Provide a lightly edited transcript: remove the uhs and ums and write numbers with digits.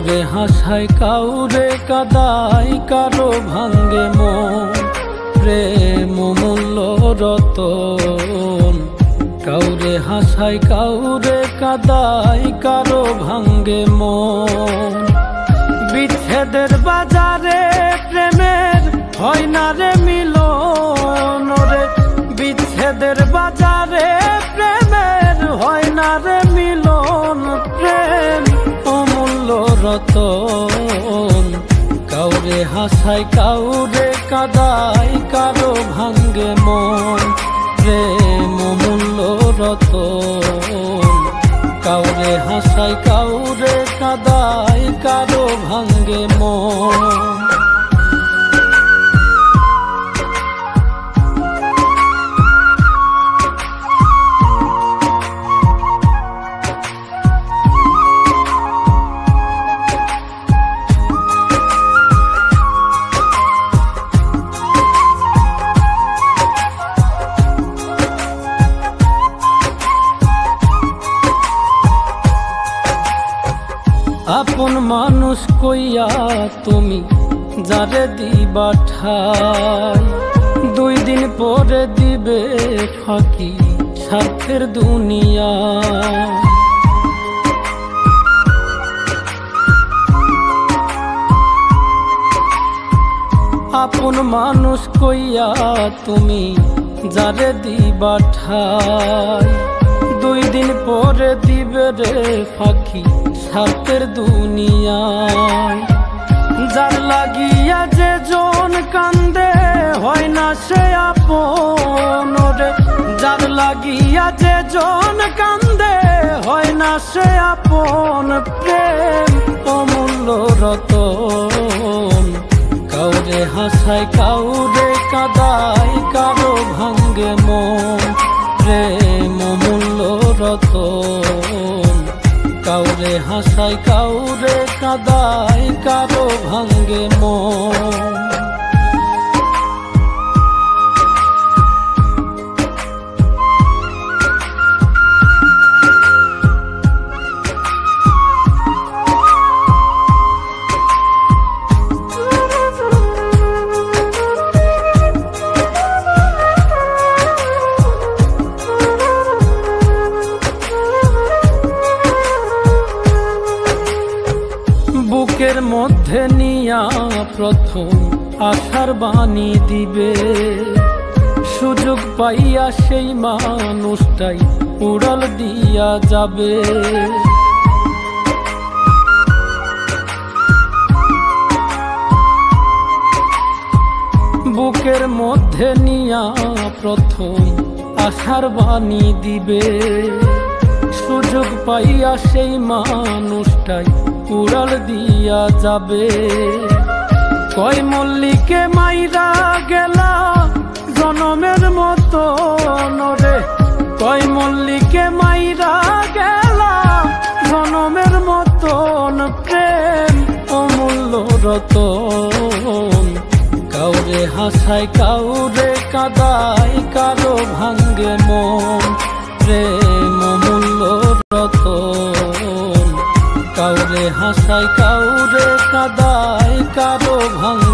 কাউরে হাসায় কাউরে কাদায় কারো ভাঙ্গে মন প্রেম মূল্য রতন। কাউরে হাসায় কাউরে কাদায় কারো ভাঙ্গে মন। বিচ্ছেদের বাজারে প্রেমের হয় না রে মিলন রে। বিচ্ছেদের বাজারে প্রেমের হয় না রে মিলন। প্রেম অমূল্য রতন। কাউরে হাসায় কাউরে কাদায় কারো ভাঙ্গে মন প্রেম অমূল্য রতন। কাউরে হাসায় কাউরে কাদায় কারো ভাঙ্গে মন। আপন মানুষ কইয়া তুমি যারে দিবা ঠাই, 2 দিন পরে দিবে ফাঁকি স্বার্থের দুনিয়া। আপন মানুষ কইয়া তুমি যারে দিবা ঠাই, 2 দিন পরে দিবে রে ফাঁকি স্বার্থের দুনিয়ায়। যার লাগিয়া যে জন কান্দে হয় না সে আপন রে। যার লাগিয়া যে জন কান্দে হয় না সে আপন। প্রেম অমূল্য রতন। কাউরে হাসায় কাউরে কাদায় কারো ভাঙ্গে মন প্রেম অমূল্য রতন। কাউরে হাসায় কাউরে কাদায় কারো ভাঙ্গে মন। বুকের মধ্যে নিয়া প্রথম আশার বাণী দিবে, সুযোগ পাইয়া সেই মানুষটাই উড়াল দিয়া যাবে। বুকের মধ্যে নিয়া প্রথম আশার বাণী দিবে, সুযোগ পাইয়া সেই মানুষটাই উড়াল দিয়া যাবে। কয় মল্লিকে মাইরা গেলা জনমের মতো রে। কয় মল্লিকে মাইরা গেলা জনমের মতন। প্রেম অমূল্য রতন। কাউরে হাসায় কাউরে কাদায় কারো ভাঙ্গে মন প্রেম অমূল্য রতন। কাউরে হাসায় কাউরে কাদায় কারো ভাঙ্গে